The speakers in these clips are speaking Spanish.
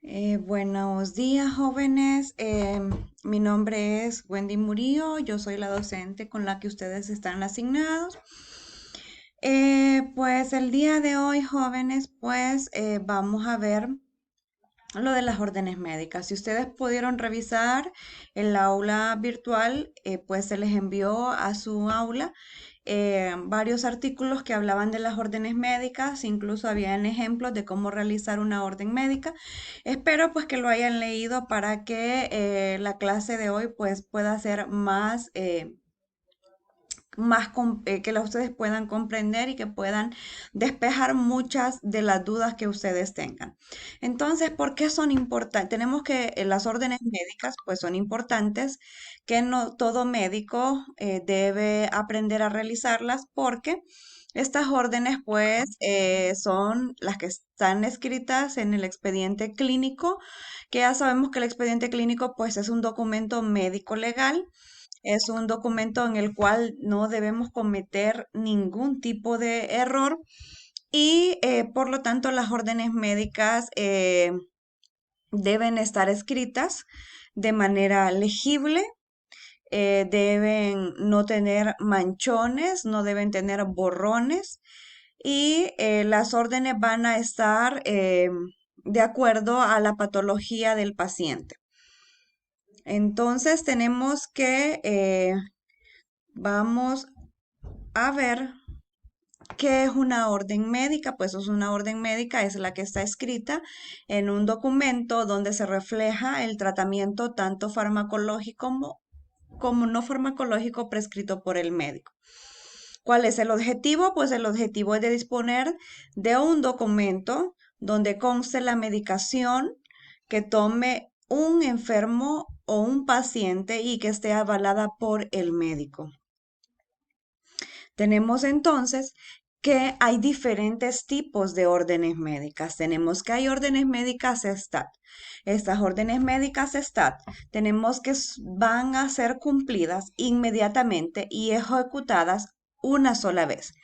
Buenos días, jóvenes. Mi nombre es Wendy Murillo. Yo soy la docente con la que ustedes están asignados. Pues el día de hoy, jóvenes, pues vamos a ver lo de las órdenes médicas. Si ustedes pudieron revisar el aula virtual, pues se les envió a su aula varios artículos que hablaban de las órdenes médicas, incluso habían ejemplos de cómo realizar una orden médica. Espero pues que lo hayan leído para que la clase de hoy pues pueda ser que ustedes puedan comprender y que puedan despejar muchas de las dudas que ustedes tengan. Entonces, ¿por qué son importantes? Tenemos que las órdenes médicas pues son importantes, que no todo médico debe aprender a realizarlas porque estas órdenes pues son las que están escritas en el expediente clínico, que ya sabemos que el expediente clínico pues es un documento médico legal, es un documento en el cual no debemos cometer ningún tipo de error y por lo tanto las órdenes médicas deben estar escritas de manera legible, deben no tener manchones, no deben tener borrones y las órdenes van a estar de acuerdo a la patología del paciente. Entonces tenemos que vamos a ver qué es una orden médica. Pues es una orden médica, es la que está escrita en un documento donde se refleja el tratamiento tanto farmacológico como no farmacológico prescrito por el médico. ¿Cuál es el objetivo? Pues el objetivo es de disponer de un documento donde conste la medicación que tome un enfermo o un paciente y que esté avalada por el médico. Tenemos entonces que hay diferentes tipos de órdenes médicas. Tenemos que hay órdenes médicas STAT. Estas órdenes médicas STAT tenemos que van a ser cumplidas inmediatamente y ejecutadas una sola vez.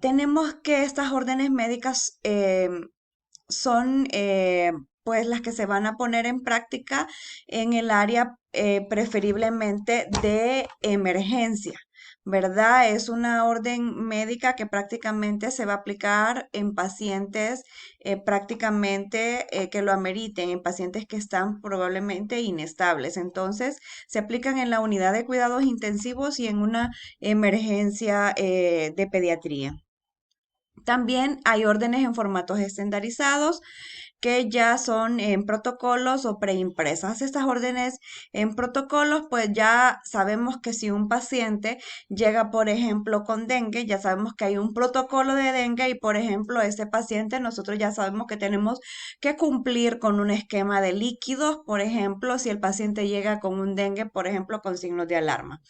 Tenemos que estas órdenes médicas son pues las que se van a poner en práctica en el área preferiblemente de emergencia, ¿verdad? Es una orden médica que prácticamente se va a aplicar en pacientes prácticamente que lo ameriten, en pacientes que están probablemente inestables. Entonces, se aplican en la unidad de cuidados intensivos y en una emergencia de pediatría. También hay órdenes en formatos estandarizados que ya son en protocolos o preimpresas. Estas órdenes en protocolos, pues ya sabemos que si un paciente llega, por ejemplo, con dengue, ya sabemos que hay un protocolo de dengue y, por ejemplo, ese paciente nosotros ya sabemos que tenemos que cumplir con un esquema de líquidos, por ejemplo, si el paciente llega con un dengue, por ejemplo, con signos de alarma.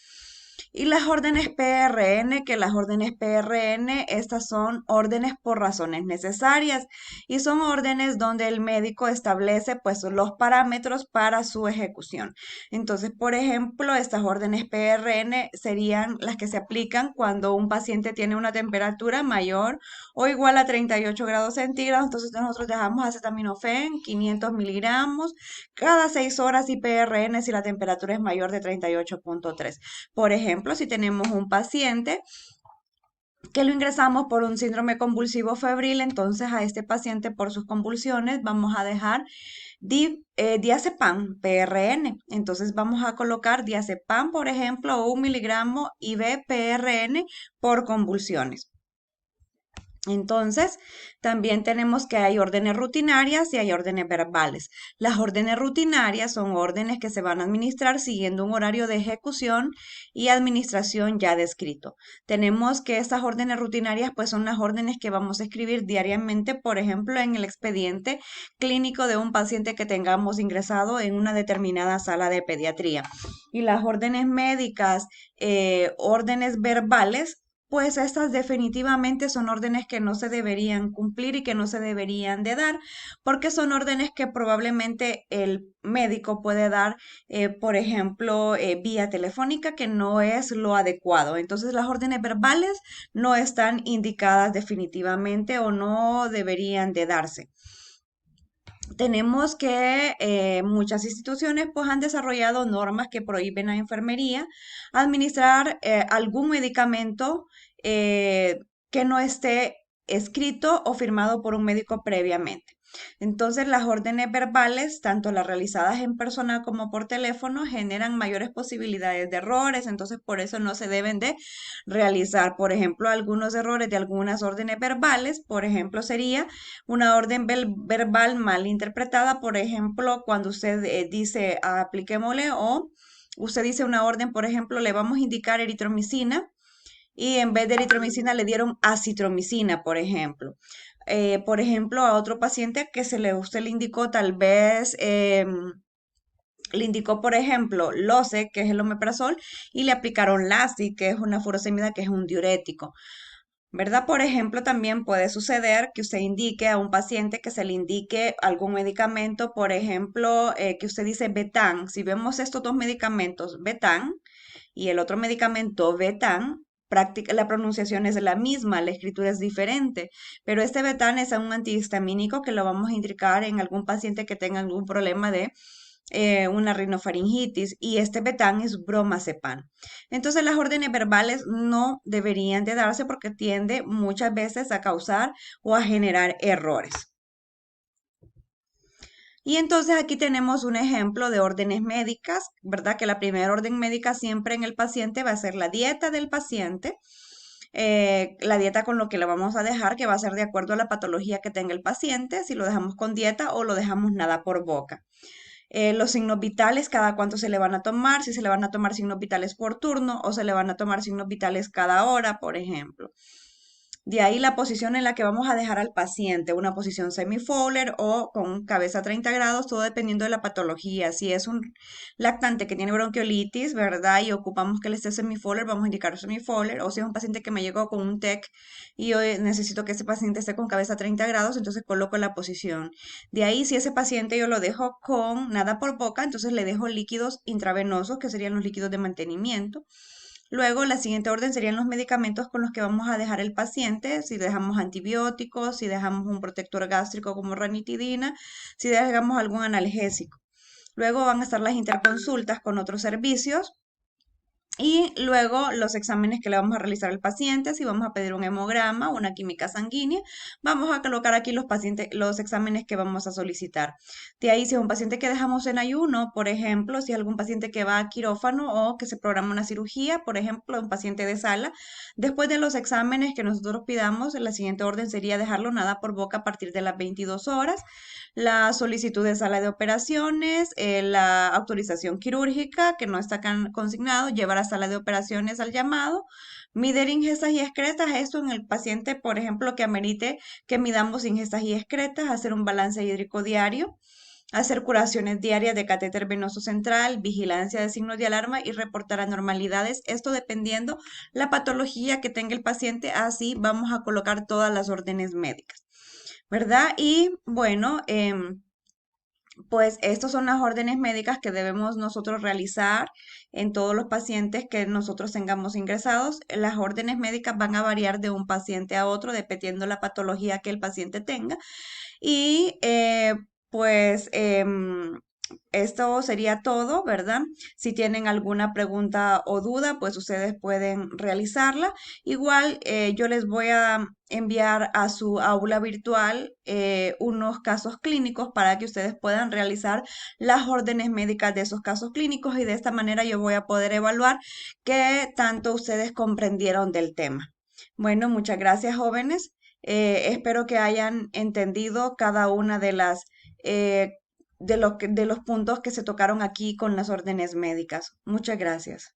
Y las órdenes PRN, que las órdenes PRN, estas son órdenes por razones necesarias y son órdenes donde el médico establece pues los parámetros para su ejecución. Entonces, por ejemplo, estas órdenes PRN serían las que se aplican cuando un paciente tiene una temperatura mayor o igual a 38 grados centígrados. Entonces, nosotros dejamos acetaminofén 500 miligramos cada 6 horas y PRN si la temperatura es mayor de 38,3. Por ejemplo, si tenemos un paciente que lo ingresamos por un síndrome convulsivo febril, entonces a este paciente por sus convulsiones vamos a dejar diazepam, PRN. Entonces vamos a colocar diazepam, por ejemplo, 1 miligramo IV PRN por convulsiones. Entonces, también tenemos que hay órdenes rutinarias y hay órdenes verbales. Las órdenes rutinarias son órdenes que se van a administrar siguiendo un horario de ejecución y administración ya descrito. Tenemos que estas órdenes rutinarias pues son las órdenes que vamos a escribir diariamente, por ejemplo, en el expediente clínico de un paciente que tengamos ingresado en una determinada sala de pediatría. Y las órdenes médicas, órdenes verbales, pues estas definitivamente son órdenes que no se deberían cumplir y que no se deberían de dar, porque son órdenes que probablemente el médico puede dar, por ejemplo, vía telefónica, que no es lo adecuado. Entonces, las órdenes verbales no están indicadas definitivamente o no deberían de darse. tenemos que muchas instituciones pues han desarrollado normas que prohíben a enfermería administrar algún medicamento eh, que no esté escrito o firmado por un médico previamente. Entonces, las órdenes verbales, tanto las realizadas en persona como por teléfono, generan mayores posibilidades de errores, entonces por eso no se deben de realizar. Por ejemplo, algunos errores de algunas órdenes verbales, por ejemplo, sería una orden verbal mal interpretada, por ejemplo, cuando usted dice apliquémosle o usted dice una orden, por ejemplo, le vamos a indicar eritromicina y en vez de eritromicina le dieron acitromicina, por ejemplo. Por ejemplo, a otro paciente que usted le indicó tal vez, le indicó, por ejemplo, Losec, que es el omeprazol, y le aplicaron Lasix, que es una furosemida, que es un diurético. ¿Verdad? Por ejemplo, también puede suceder que usted indique a un paciente que se le indique algún medicamento, por ejemplo, que usted dice Betan. Si vemos estos dos medicamentos, Betan y el otro medicamento, Betan, la pronunciación es la misma, la escritura es diferente, pero este Betan es un antihistamínico que lo vamos a indicar en algún paciente que tenga algún problema de una rinofaringitis y este betán es bromazepam. Entonces las órdenes verbales no deberían de darse porque tiende muchas veces a causar o a generar errores. Y entonces aquí tenemos un ejemplo de órdenes médicas, ¿verdad? Que la primera orden médica siempre en el paciente va a ser la dieta del paciente. La dieta con lo que le vamos a dejar, que va a ser de acuerdo a la patología que tenga el paciente, si lo dejamos con dieta o lo dejamos nada por boca. Los signos vitales, cada cuánto se le van a tomar, si se le van a tomar signos vitales por turno o se le van a tomar signos vitales cada hora, por ejemplo. De ahí la posición en la que vamos a dejar al paciente, una posición semi-Fowler o con cabeza a 30 grados, todo dependiendo de la patología. Si es un lactante que tiene bronquiolitis, ¿verdad? Y ocupamos que le esté semi-Fowler, vamos a indicar semi-Fowler. O si es un paciente que me llegó con un TEC y yo necesito que ese paciente esté con cabeza a 30 grados, entonces coloco la posición. De ahí, si ese paciente yo lo dejo con nada por boca, entonces le dejo líquidos intravenosos, que serían los líquidos de mantenimiento. Luego, la siguiente orden serían los medicamentos con los que vamos a dejar el paciente, si dejamos antibióticos, si dejamos un protector gástrico como ranitidina, si dejamos algún analgésico. Luego van a estar las interconsultas con otros servicios y luego los exámenes que le vamos a realizar al paciente, si vamos a pedir un hemograma, una química sanguínea, vamos a colocar aquí los exámenes que vamos a solicitar. De ahí, si es un paciente que dejamos en ayuno, por ejemplo, si es algún paciente que va a quirófano o que se programa una cirugía, por ejemplo, un paciente de sala, después de los exámenes que nosotros pidamos, la siguiente orden sería dejarlo nada por boca a partir de las 22 horas, la solicitud de sala de operaciones, la autorización quirúrgica, que no está consignado, llevar a sala de operaciones al llamado, mider ingestas y excretas, esto en el paciente, por ejemplo, que amerite que midamos ingestas y excretas, hacer un balance hídrico diario, hacer curaciones diarias de catéter venoso central, vigilancia de signos de alarma y reportar anormalidades, esto dependiendo la patología que tenga el paciente, así vamos a colocar todas las órdenes médicas. ¿Verdad? Y bueno, pues estas son las órdenes médicas que debemos nosotros realizar en todos los pacientes que nosotros tengamos ingresados. Las órdenes médicas van a variar de un paciente a otro dependiendo la patología que el paciente tenga. Y pues esto sería todo, ¿verdad? Si tienen alguna pregunta o duda, pues ustedes pueden realizarla. Igual yo les voy a enviar a su aula virtual unos casos clínicos para que ustedes puedan realizar las órdenes médicas de esos casos clínicos y de esta manera yo voy a poder evaluar qué tanto ustedes comprendieron del tema. Bueno, muchas gracias, jóvenes. Espero que hayan entendido cada una de las de los puntos que se tocaron aquí con las órdenes médicas. Muchas gracias.